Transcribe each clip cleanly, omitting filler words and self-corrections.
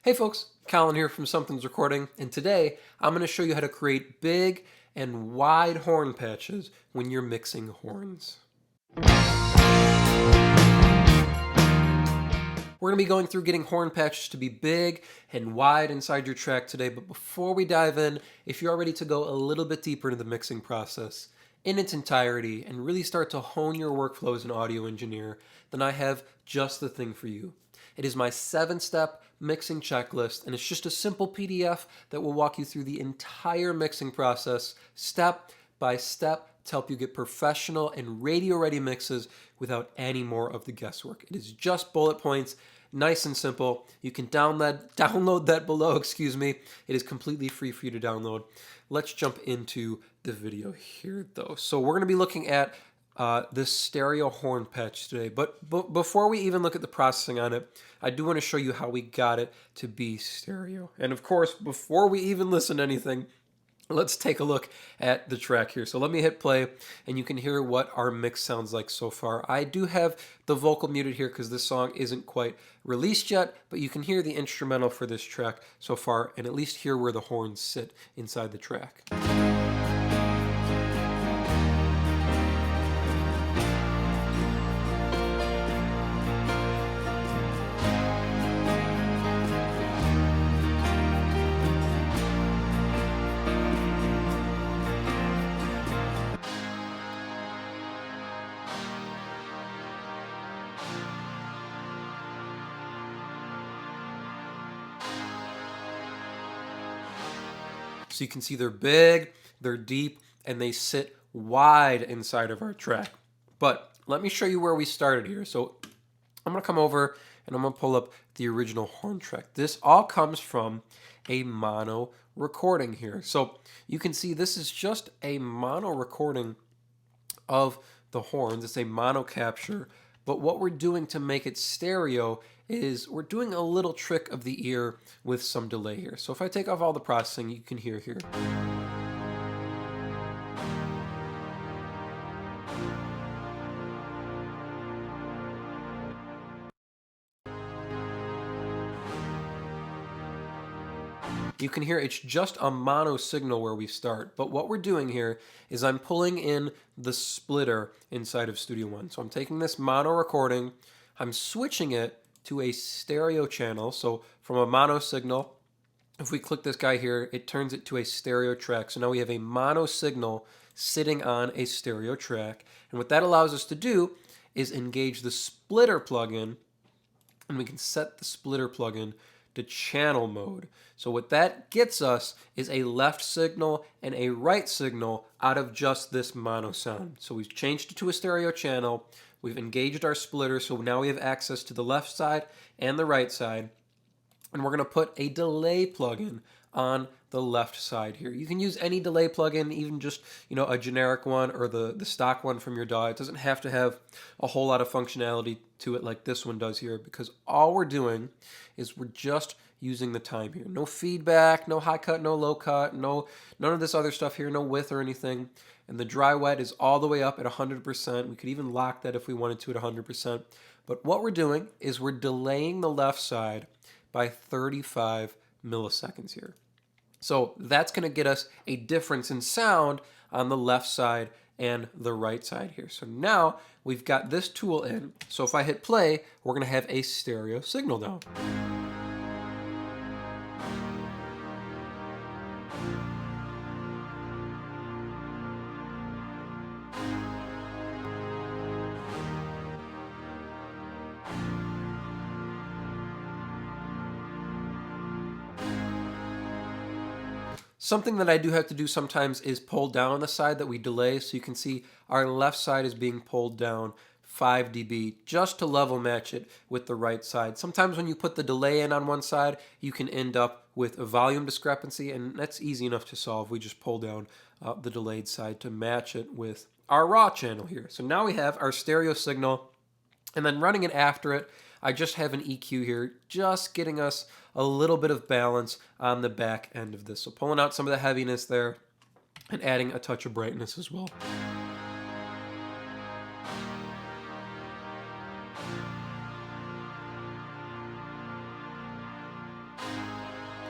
Hey folks, Colin here from Sumthins Recording, and today I'm going to show you how to create big and wide horn patches when you're mixing horns. We're going to be going through getting horn patches to be big and wide inside your track today, but before we dive in, if you're ready to go a little bit deeper into the mixing process in its entirety and really start to hone your workflow as an audio engineer, then I have just the thing for you. It is my 7-step mixing checklist, and it's just a simple PDF that will walk you through the entire mixing process, step by step, to help you get professional and radio-ready mixes without any more of the guesswork. It is just bullet points, nice and simple. You can download that below, excuse me. It is completely free for you to download. Let's jump into the video here, though. So we're going to be looking at this stereo horn patch today. But before we even look at the processing on it, I do want to show you how we got it to be stereo. And of course, before we even listen to anything, let's take a look at the track here. So let me hit play and you can hear what our mix sounds like so far. I do have the vocal muted here because this song isn't quite released yet, but you can hear the instrumental for this track so far and at least hear where the horns sit inside the track. So you can see they're big, they're deep, and they sit wide inside of our track. But let me show you where we started here. So I'm going to come over and I'm going to pull up the original horn track. This all comes from a mono recording here. So you can see this is just a mono recording of the horns. It's a mono capture. But what we're doing to make it stereo is we're doing a little trick of the ear with some delay here. So if I take off all the processing, you can hear here. You can hear it's just a mono signal where we start, but what we're doing here is I'm pulling in the splitter inside of Studio One. So I'm taking this mono recording, I'm switching it to a stereo channel. So from a mono signal, if we click this guy here, it turns it to a stereo track. So now we have a mono signal sitting on a stereo track. And what that allows us to do is engage the splitter plugin, and we can set the splitter plugin to channel mode. So what that gets us is a left signal and a right signal out of just this mono sound. So we've changed it to a stereo channel, we've engaged our splitter, so now we have access to the left side and the right side, and we're going to put a delay plugin on the left side here. You can use any delay plugin, even just a generic one or the stock one from your DAW. It doesn't have to have a whole lot of functionality to it like this one does here, because all we're doing is we're just using the time here. No feedback, no high cut, no low cut, none of this other stuff here, no width or anything. And the dry wet is all the way up at 100%. We could even lock that if we wanted to at 100%. But what we're doing is we're delaying the left side by 35 milliseconds here. So that's going to get us a difference in sound on the left side and the right side here. So now we've got this tool in. So if I hit play, we're going to have a stereo signal now. Something that I do have to do sometimes is pull down the side that we delay. So you can see our left side is being pulled down 5 dB just to level match it with the right side. Sometimes when you put the delay in on one side, you can end up with a volume discrepancy, and that's easy enough to solve. We just pull down the delayed side to match it with our raw channel here. So now we have our stereo signal, and then running it after it, I just have an EQ here, just getting us a little bit of balance on the back end of this. So pulling out some of the heaviness there and adding a touch of brightness as well.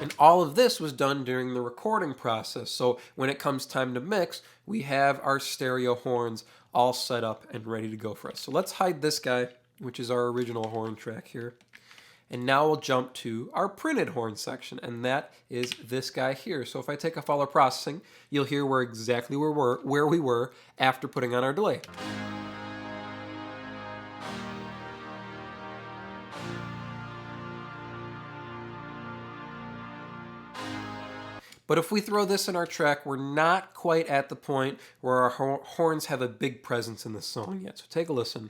And all of this was done during the recording process. So when it comes time to mix, we have our stereo horns all set up and ready to go for us. So let's hide this guy, which is our original horn track here. And now we'll jump to our printed horn section, and that is this guy here. So if I take off all our processing, you'll hear exactly where we were after putting on our delay. But if we throw this in our track, we're not quite at the point where our horns have a big presence in the song yet. So take a listen.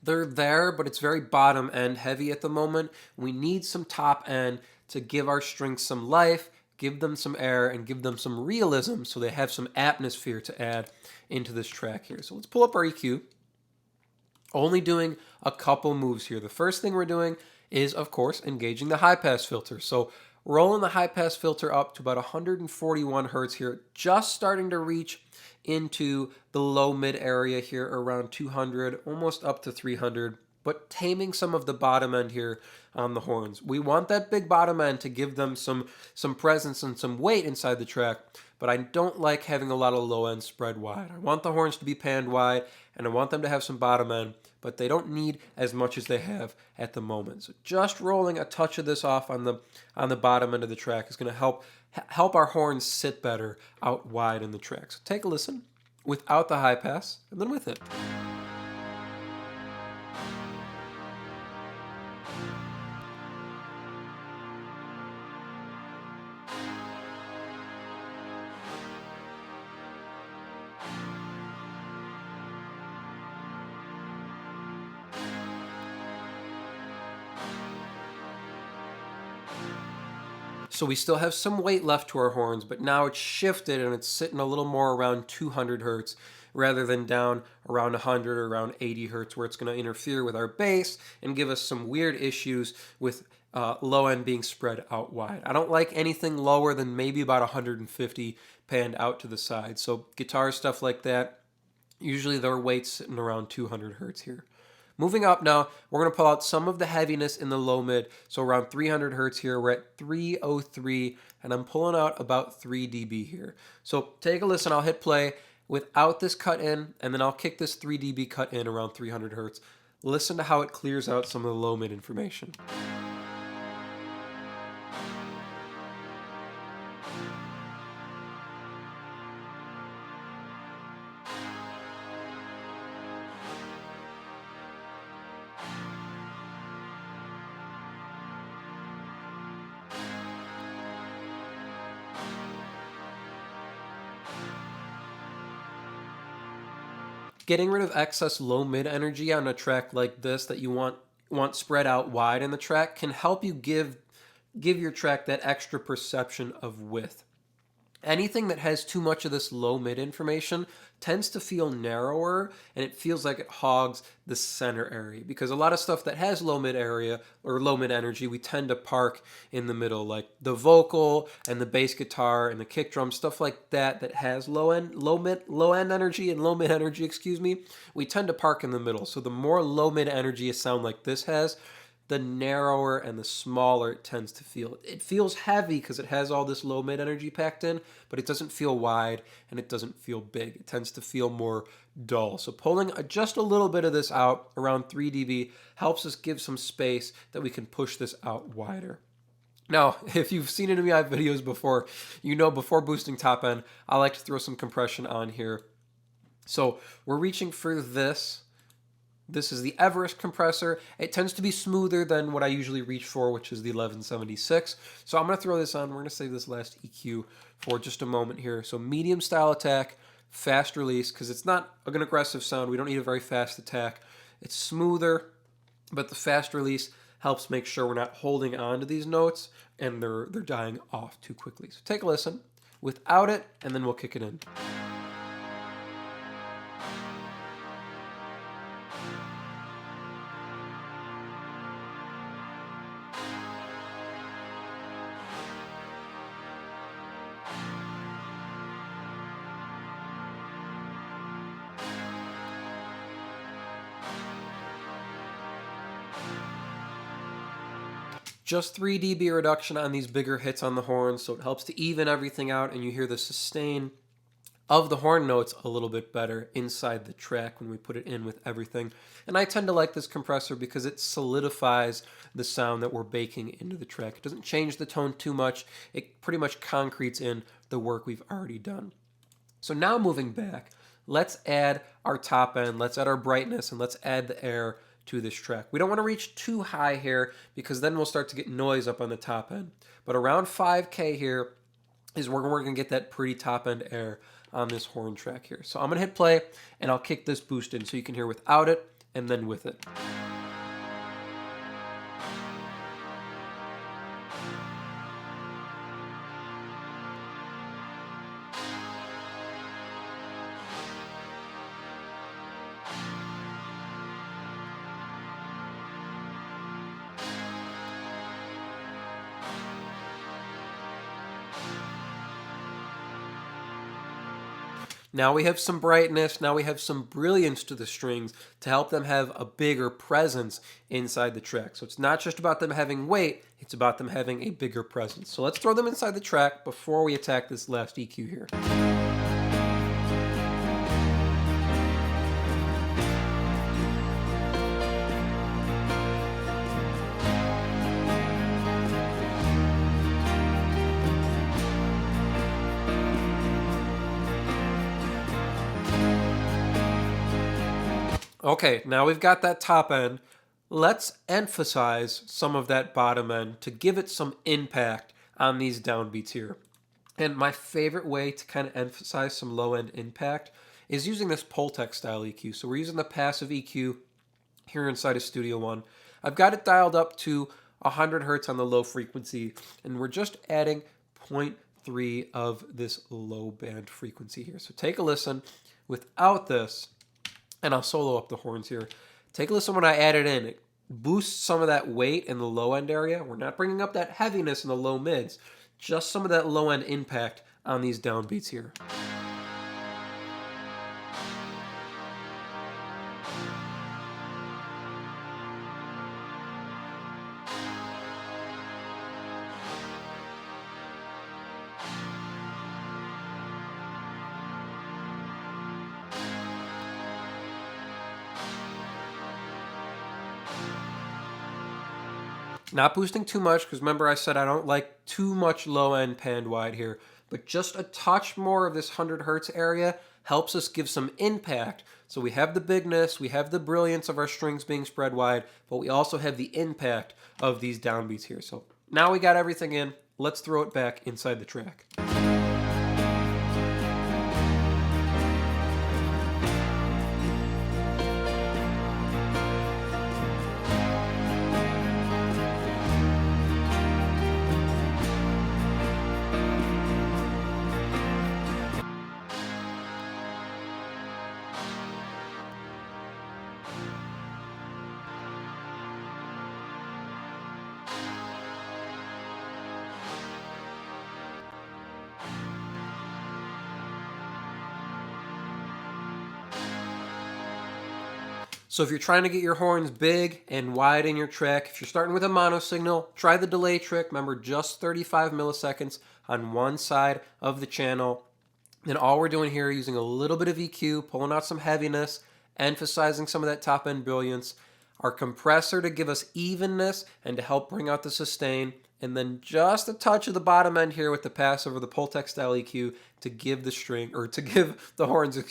They're there, but it's very bottom end heavy at the moment. We need some top end to give our strings some life, give them some air, and give them some realism so they have some atmosphere to add into this track here. So let's pull up our EQ. Only doing a couple moves here. The first thing we're doing is, of course, engaging the high pass filter. So rolling the high pass filter up to about 141 hertz here, just starting to reach into the low mid area here around 200, almost up to 300, but taming some of the bottom end here on the horns. We want that big bottom end to give them some presence and some weight inside the track, but I don't like having a lot of low end spread wide. I want the horns to be panned wide, and I want them to have some bottom end, but they don't need as much as they have at the moment. So just rolling a touch of this off on the bottom end of the track is going to help our horns sit better out wide in the track. So take a listen without the high pass, and then with it. So we still have some weight left to our horns, but now it's shifted and it's sitting a little more around 200 hertz rather than down around 100 or around 80 hertz, where it's going to interfere with our bass and give us some weird issues with low end being spread out wide. I don't like anything lower than maybe about 150 panned out to the side. So guitar stuff like that, usually their weight's sitting around 200 hertz here. Moving up now, we're going to pull out some of the heaviness in the low mid. So around 300 hertz here, we're at 303, and I'm pulling out about 3 dB here. So take a listen, I'll hit play without this cut in, and then I'll kick this 3 dB cut in around 300 hertz. Listen to how it clears out some of the low mid information. Getting rid of excess low mid energy on a track like this that you want spread out wide in the track can help you give your track that extra perception of width. Anything that has too much of this low mid information tends to feel narrower, and it feels like it hogs the center area, because a lot of stuff that has low mid area or low mid energy we tend to park in the middle, like the vocal and the bass guitar and the kick drum, stuff like that has low end energy and low mid energy, excuse me, we tend to park in the middle. So the more low mid energy a sound like this has, the narrower and the smaller it tends to feel. It feels heavy because it has all this low mid energy packed in, but it doesn't feel wide and it doesn't feel big. It tends to feel more dull. So pulling just a little bit of this out around 3 dB helps us give some space that we can push this out wider. Now, if you've seen any of my videos before, you know before boosting top end, I like to throw some compression on here. So we're reaching for this. This is the Everest compressor. It tends to be smoother than what I usually reach for, which is the 1176. So I'm going to throw this on. We're going to save this last EQ for just a moment here. So medium style attack, fast release, because it's not an aggressive sound. We don't need a very fast attack. It's smoother, but the fast release helps make sure we're not holding on to these notes and they're dying off too quickly. So take a listen without it, and then we'll kick it in. just 3 dB reduction on these bigger hits on the horn, so it helps to even everything out, and you hear the sustain of the horn notes a little bit better inside the track when we put it in with everything. And I tend to like this compressor because it solidifies the sound that we're baking into the track. It doesn't change the tone too much. It pretty much concretes in the work we've already done. So now moving back, let's add our top end, let's add our brightness, and let's add the air to this track. We don't want to reach too high here because then we'll start to get noise up on the top end. But around 5K here is where we're going to get that pretty top end air on this horn track here. So I'm going to hit play and I'll kick this boost in so you can hear without it and then with it. Now we have some brightness, now we have some brilliance to the strings to help them have a bigger presence inside the track. So it's not just about them having weight, it's about them having a bigger presence. So let's throw them inside the track before we attack this last EQ here. Okay, now we've got that top end. Let's emphasize some of that bottom end to give it some impact on these downbeats here. And my favorite way to kind of emphasize some low end impact is using this Pultec style EQ. So we're using the passive EQ here inside of Studio One. I've got it dialed up to 100 hertz on the low frequency, and we're just adding 0.3 of this low band frequency here. So take a listen without this. And I'll solo up the horns here. Take a listen when I add it in. It boosts some of that weight in the low end area. We're not bringing up that heaviness in the low mids, just some of that low end impact on these downbeats here. Not boosting too much, because remember I said I don't like too much low end panned wide here, but just a touch more of this 100 hertz area helps us give some impact. So we have the bigness, we have the brilliance of our strings being spread wide, but we also have the impact of these downbeats here. So now we got everything in, let's throw it back inside the track. So if you're trying to get your horns big and wide in your track, if you're starting with a mono signal, try the delay trick. Remember, just 35 milliseconds on one side of the channel. Then all we're doing here is using a little bit of EQ, pulling out some heaviness, emphasizing some of that top end brilliance, our compressor to give us evenness and to help bring out the sustain, and then just a touch of the bottom end here with the passive or the Pultec style EQ to give the string, or to give the horns,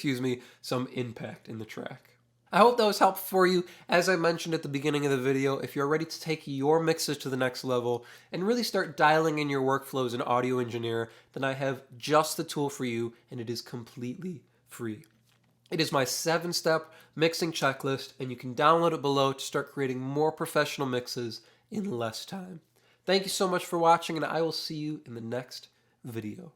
some impact in the track. I hope that was helpful for you. As I mentioned at the beginning of the video, if you're ready to take your mixes to the next level and really start dialing in your workflow as an audio engineer, then I have just the tool for you, and it is completely free. It is my 7-step mixing checklist, and you can download it below to start creating more professional mixes in less time. Thank you so much for watching, and I will see you in the next video.